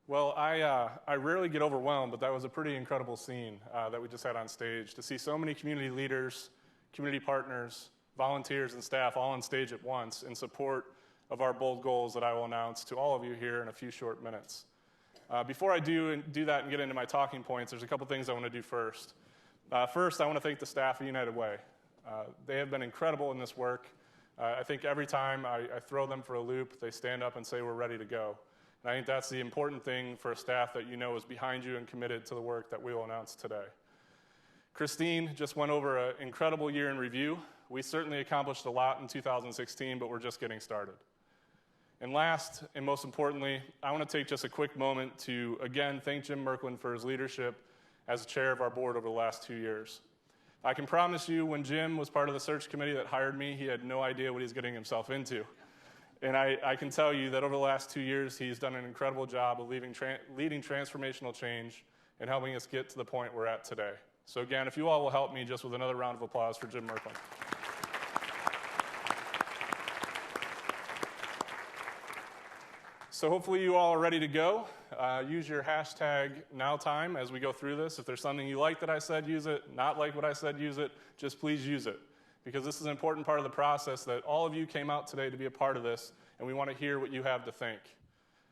Well, I rarely get overwhelmed, but that was a pretty incredible scene that we just had on stage. To see so many community leaders, community partners, volunteers, and staff all on stage at once in support of our bold goals that I will announce to all of you here in a few short minutes. Before I do that and get into my talking points, there's a couple things I want to do first. First, I want to thank the staff of United Way. They have been incredible in this work. I think every time I throw them for a loop, they stand up and say, we're ready to go. And I think that's the important thing for a staff that you know is behind you and committed to the work that we will announce today. Christine just went over an incredible year in review. We certainly accomplished a lot in 2016, but we're just getting started. And last, and most importantly, I want to take just a quick moment to, again, thank Jim Mullen for his leadership as chair of our board over the last 2 years. I can promise you, when Jim was part of the search committee that hired me, he had no idea what he was getting himself into. And I can tell you that over the last 2 years, he's done an incredible job of leading transformational change and helping us get to the point we're at today. So again, if you all will help me just with another round of applause for Jim Mullen. So hopefully you all are ready to go. Use your hashtag #NowTime as we go through this. If there's something you like that I said, use it. Not like what I said, use it. Just please use it. Because this is an important part of the process that all of you came out today to be a part of this, and we want to hear what you have to think.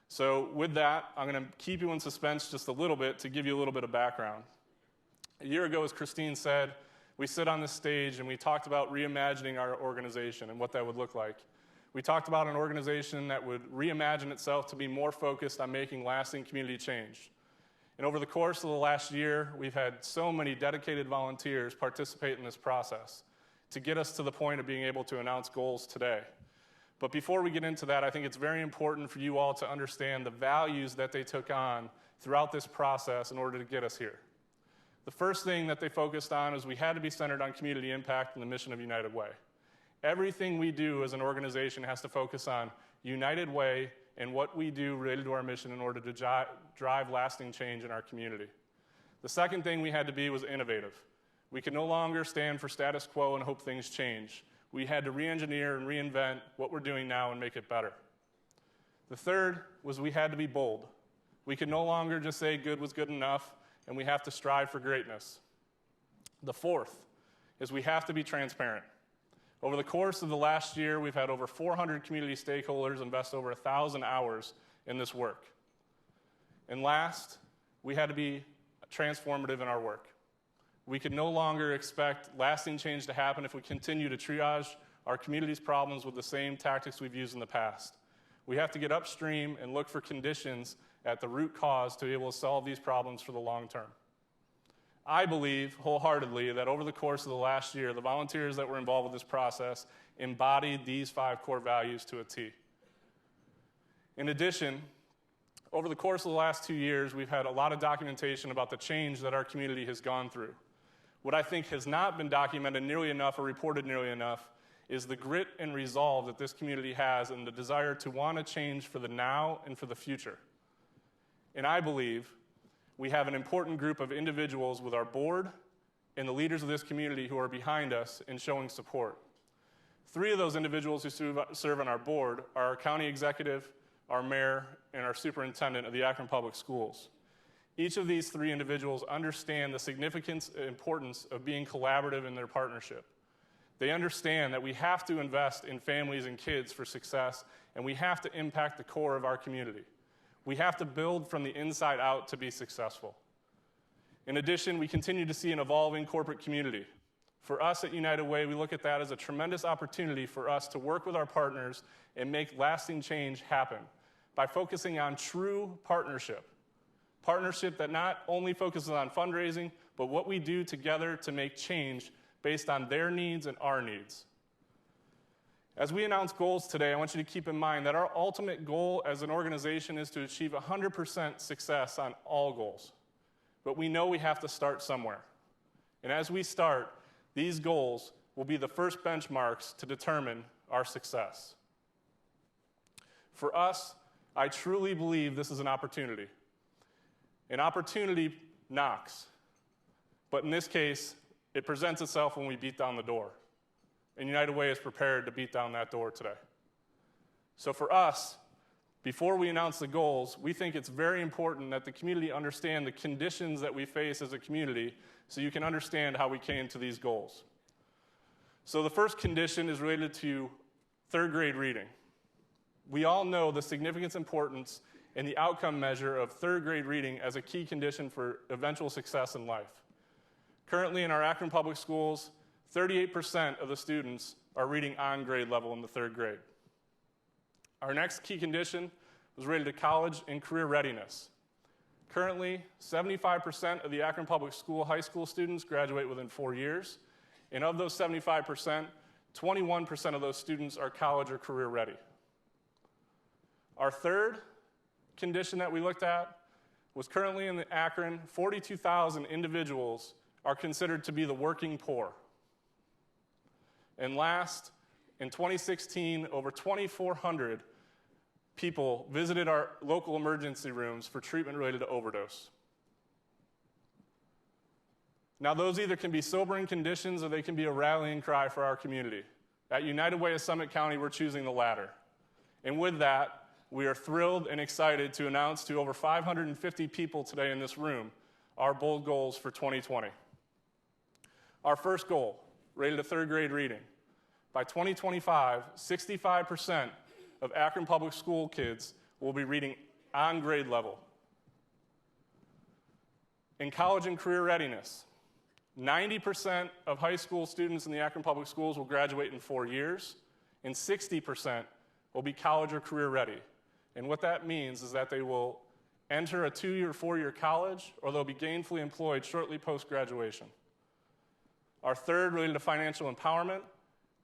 So with that, I'm going to keep you in suspense just a little bit to give you a little bit of background. A year ago, as Christine said, we sit on this stage and we talked about reimagining our organization and what that would look like. We talked about an organization that would reimagine itself to be more focused on making lasting community change. And over the course of the last year, we've had so many dedicated volunteers participate in this process to get us to the point of being able to announce goals today. But before we get into that, I think it's very important for you all to understand the values that they took on throughout this process in order to get us here. The first thing that they focused on is we had to be centered on community impact and the mission of United Way. Everything we do as an organization has to focus on United Way and what we do related to our mission in order to drive lasting change in our community. The second thing we had to be was innovative. We could no longer stand for status quo and hope things change. We had to re-engineer and reinvent what we're doing now and make it better. The third was we had to be bold. We could no longer just say good was good enough, and we have to strive for greatness. The fourth is we have to be transparent. Over the course of the last year, we've had over 400 community stakeholders invest over 1,000 hours in this work. And last, we had to be transformative in our work. We could no longer expect lasting change to happen if we continue to triage our community's problems with the same tactics we've used in the past. We have to get upstream and look for conditions at the root cause to be able to solve these problems for the long term. I believe wholeheartedly that over the course of the last year, the volunteers that were involved with this process embodied these 5 core values to a T. In addition, over the course of the last 2 years, we've had a lot of documentation about the change that our community has gone through. What I think has not been documented nearly enough or reported nearly enough is the grit and resolve that this community has and the desire to want to change for the now and for the future. And I believe we have an important group of individuals with our board and the leaders of this community who are behind us in showing support. 3 of those individuals who serve on our board are our county executive, our mayor, and our superintendent of the Akron Public Schools. Each of these 3 individuals understand the significance and importance of being collaborative in their partnership. They understand that we have to invest in families and kids for success, and we have to impact the core of our community. We have to build from the inside out to be successful. In addition, we continue to see an evolving corporate community. For us at United Way, we look at that as a tremendous opportunity for us to work with our partners and make lasting change happen by focusing on true partnership. Partnership that not only focuses on fundraising, but what we do together to make change based on their needs and our needs. As we announce goals today, I want you to keep in mind that our ultimate goal as an organization is to achieve 100% success on all goals. But we know we have to start somewhere. And as we start, these goals will be the first benchmarks to determine our success. For us, I truly believe this is an opportunity. An opportunity knocks. But in this case, it presents itself when we beat down the door. And United Way is prepared to beat down that door today. So for us, Before we announce the goals, we think it's very important that the community understand the conditions that we face as a community so you can understand how we came to these goals. So the first condition is related to third grade reading. We all know the significant importance and the outcome measure of third grade reading as a key condition for eventual success in life. Currently in our Akron Public Schools, 38% of the students are reading on grade level in the third grade. Our next key condition was related to college and career readiness. Currently, 75% of the Akron Public School high school students graduate within 4 years, and of those 75%, 21% of those students are college or career ready. Our third condition that we looked at was currently in the Akron, 42,000 individuals are considered to be the working poor. And last, in 2016, over 2,400 people visited our local emergency rooms for treatment related to overdose. Now, those either can be sobering conditions or they can be a rallying cry for our community. At United Way of Summit County, we're choosing the latter. And with that, we are thrilled and excited to announce to over 550 people today in this room our bold goals for 2020. Our first goal, related to third grade reading. By 2025, 65% of Akron Public School kids will be reading on grade level. In college and career readiness, 90% of high school students in the Akron Public Schools will graduate in 4 years, and 60% will be college or career ready. And what that means is that they will enter a 2-year or 4-year college, or they'll be gainfully employed shortly post-graduation. Our third, related to financial empowerment,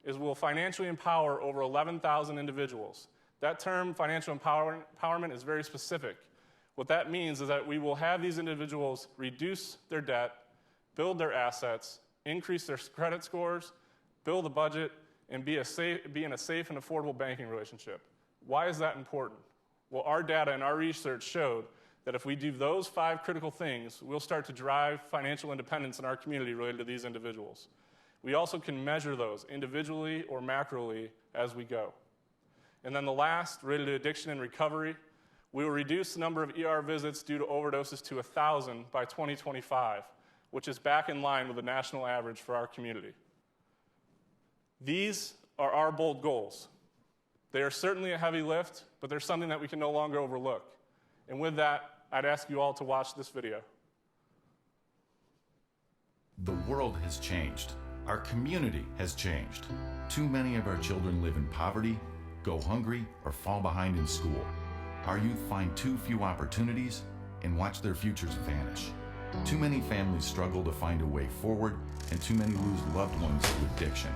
is we'll financially empower over 11,000 individuals. That term, financial empowerment, is very specific. What that means is that we will have these individuals reduce their debt, build their assets, increase their credit scores, build a budget, and be in a safe and affordable banking relationship. Why is that important? Well, our data and our research showed that if we do those 5 critical things, we'll start to drive financial independence in our community related to these individuals. We also can measure those individually or macroly as we go. And then the last, related to addiction and recovery, we will reduce the number of ER visits due to overdoses to 1,000 by 2025, which is back in line with the national average for our community. These are our bold goals. They are certainly a heavy lift, but they're something that we can no longer overlook. And with that, I'd ask you all to watch this video. The world has changed. Our community has changed. Too many of our children live in poverty, go hungry, or fall behind in school. Our youth find too few opportunities and watch their futures vanish. Too many families struggle to find a way forward, and too many lose loved ones to addiction.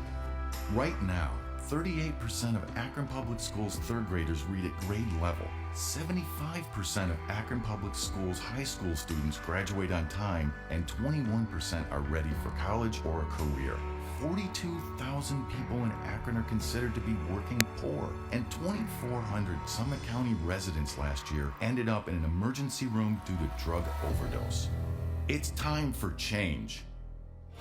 Right now, 38% of Akron Public Schools third graders read at grade level. 75% of Akron Public Schools high school students graduate on time, and 21% are ready for college or a career. 42,000 people in Akron are considered to be working poor, and 2,400 Summit County residents last year ended up in an emergency room due to drug overdose. It's time for change.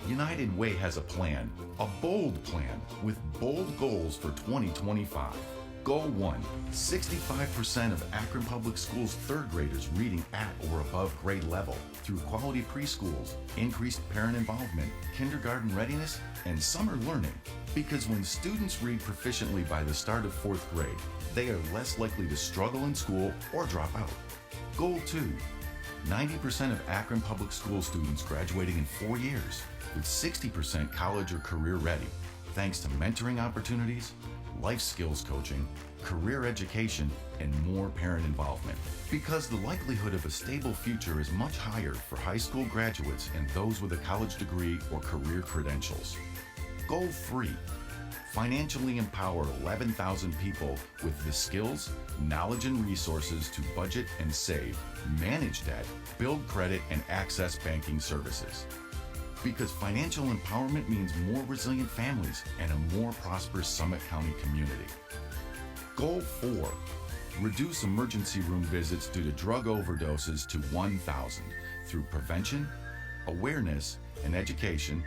United Way has a plan, a bold plan, with bold goals for 2025. Goal 1, 65% of Akron Public Schools third graders reading at or above grade level through quality preschools, increased parent involvement, kindergarten readiness, and summer learning. Because when students read proficiently by the start of 4th grade, they are less likely to struggle in school or drop out. Goal 2, 90% of Akron Public School students graduating in 4 years, with 60% college or career ready, thanks to mentoring opportunities, life skills coaching, career education, and more parent involvement. Because the likelihood of a stable future is much higher for high school graduates and those with a college degree or career credentials. Goal 3, financially empower 11,000 people with the skills, knowledge, and resources to budget and save, manage debt, build credit, and access banking services. Because financial empowerment means more resilient families and a more prosperous Summit County community. Goal 4, reduce emergency room visits due to drug overdoses to 1,000 through prevention, awareness, and education,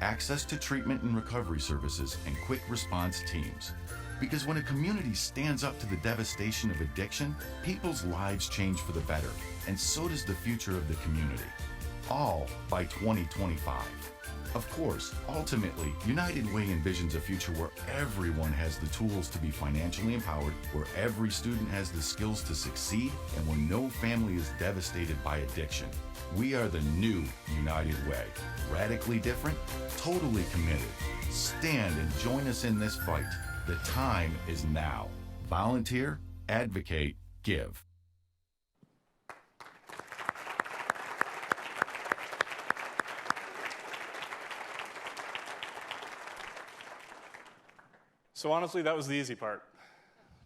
access to treatment and recovery services, and quick response teams. Because when a community stands up to the devastation of addiction, people's lives change for the better, and so does the future of the community. All by 2025. Of course, ultimately, United Way envisions a future where everyone has the tools to be financially empowered, where every student has the skills to succeed, and where no family is devastated by addiction. We are the new United Way. Radically different, totally committed. Stand and join us in this fight. The time is now. Volunteer, advocate, give. So honestly, that was the easy part.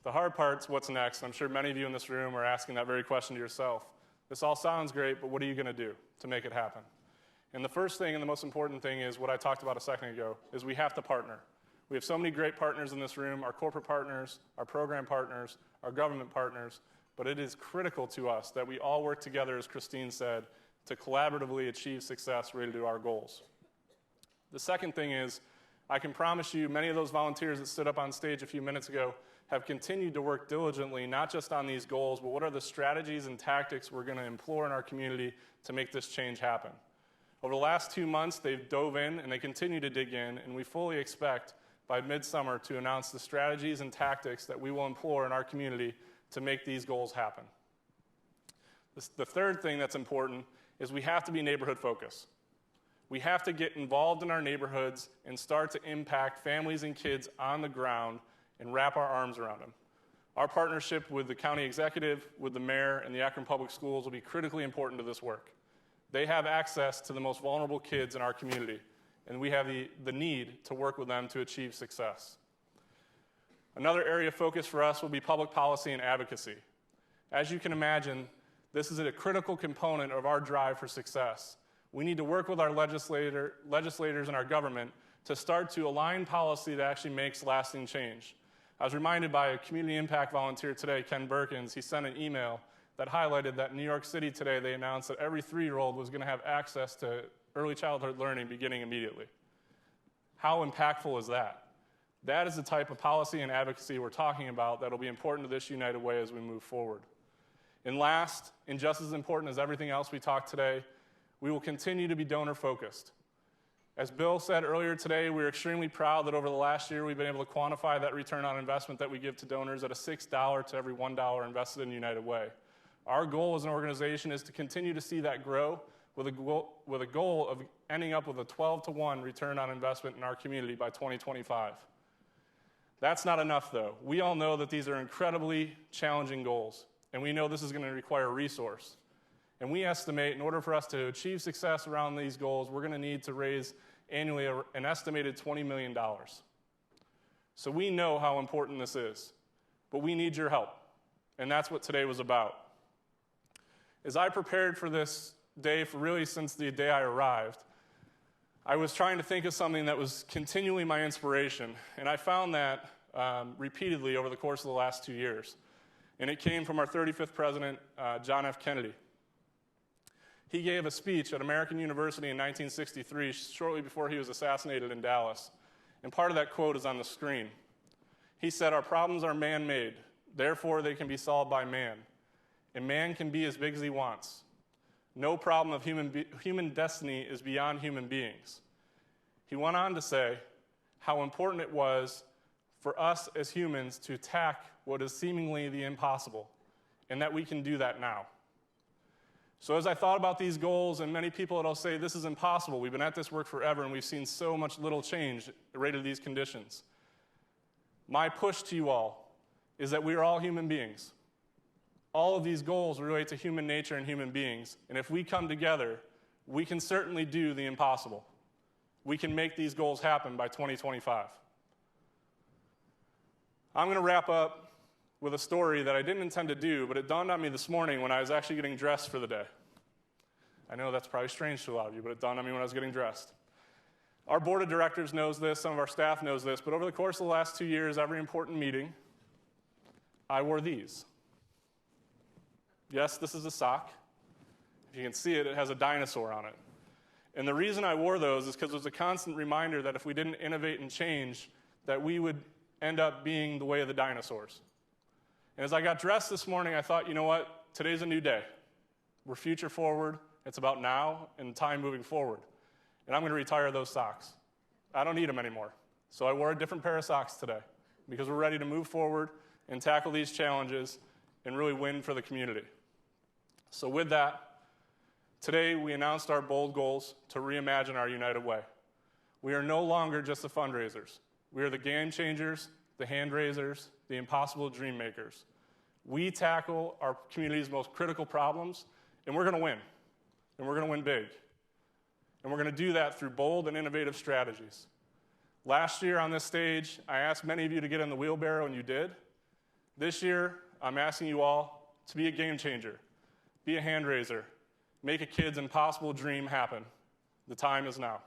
The hard part's what's next. I'm sure many of you in this room are asking that very question to yourself. This all sounds great, but what are you going to do to make it happen? And the first thing and the most important thing is what I talked about a second ago, is we have to partner. We have so many great partners in this room, our corporate partners, our program partners, our government partners, but it is critical to us that we all work together, as Christine said, to collaboratively achieve success related to our goals. The second thing is, I can promise you many of those volunteers that stood up on stage a few minutes ago have continued to work diligently, not just on these goals, but what are the strategies and tactics we're going to employ in our community to make this change happen. Over the last 2 months, they've dove in and they continue to dig in, and we fully expect by midsummer to announce the strategies and tactics that we will employ in our community to make these goals happen. The third thing that's important is we have to be neighborhood focused. We have to get involved in our neighborhoods and start to impact families and kids on the ground and wrap our arms around them. Our partnership with the county executive, with the mayor, and the Akron Public Schools will be critically important to this work. They have access to the most vulnerable kids in our community, and we have the need to work with them to achieve success. Another area of focus for us will be public policy and advocacy. As you can imagine, this is a critical component of our drive for success. We need to work with our legislators and our government to start to align policy that actually makes lasting change. I was reminded by a community impact volunteer today, Ken Berkins. He sent an email that highlighted that in New York City today, they announced that every 3-year-old was going to have access to early childhood learning beginning immediately. How impactful is that? That is the type of policy and advocacy we're talking about that will be important to this United Way as we move forward. And last, and just as important as everything else we talked today, we will continue to be donor-focused. As Bill said earlier today, we're extremely proud that over the last year we've been able to quantify that return on investment that we give to donors at a $6 to every $1 invested in United Way. Our goal as an organization is to continue to see that grow with a goal of ending up with a 12-to-1 return on investment in our community by 2025. That's not enough, though. We all know that these are incredibly challenging goals, and we know this is going to require resource. And we estimate in order for us to achieve success around these goals, we're going to need to raise annually an estimated $20 million. So we know how important this is, but we need your help, and that's what today was about. As I prepared for this day, for really since the day I arrived, I was trying to think of something that was continually my inspiration, and I found that repeatedly over the course of the last 2 years. And it came from our 35th president, John F. Kennedy. He gave a speech at American University in 1963, shortly before he was assassinated in Dallas. And part of that quote is on the screen. He said, "Our problems are man-made, therefore they can be solved by man. And man can be as big as he wants. No problem of human destiny is beyond human beings." He went on to say how important it was for us as humans to attack what is seemingly the impossible, and that we can do that now. So as I thought about these goals, and many people that'll say this is impossible, we've been at this work forever and we've seen so much little change related to these conditions. My push to you all is that we are all human beings. All of these goals relate to human nature and human beings, and if we come together, we can certainly do the impossible. We can make these goals happen by 2025. I'm going to wrap up with a story that I didn't intend to do, but it dawned on me this morning when I was actually getting dressed for the day. I know that's probably strange to a lot of you, but it dawned on me when I was getting dressed. Our board of directors knows this, some of our staff knows this, but over the course of the last 2 years, every important meeting, I wore these. Yes, this is a sock. If you can see it, it has a dinosaur on it. And the reason I wore those is because it was a constant reminder that if we didn't innovate and change, that we would end up being the way of the dinosaurs. And as I got dressed this morning, I thought, you know what? Today's a new day. We're future forward. It's about now and time moving forward. And I'm going to retire those socks. I don't need them anymore. So I wore a different pair of socks today because we're ready to move forward and tackle these challenges and really win for the community. So with that, today we announced our bold goals to reimagine our United Way. We are no longer just the fundraisers. We are the game changers, the hand raisers, the impossible dream makers. We tackle our community's most critical problems, and we're going to win. And we're going to win big. And we're going to do that through bold and innovative strategies. Last year on this stage, I asked many of you to get in the wheelbarrow, and you did. This year, I'm asking you all to be a game changer, be a hand raiser, make a kid's impossible dream happen. The time is now.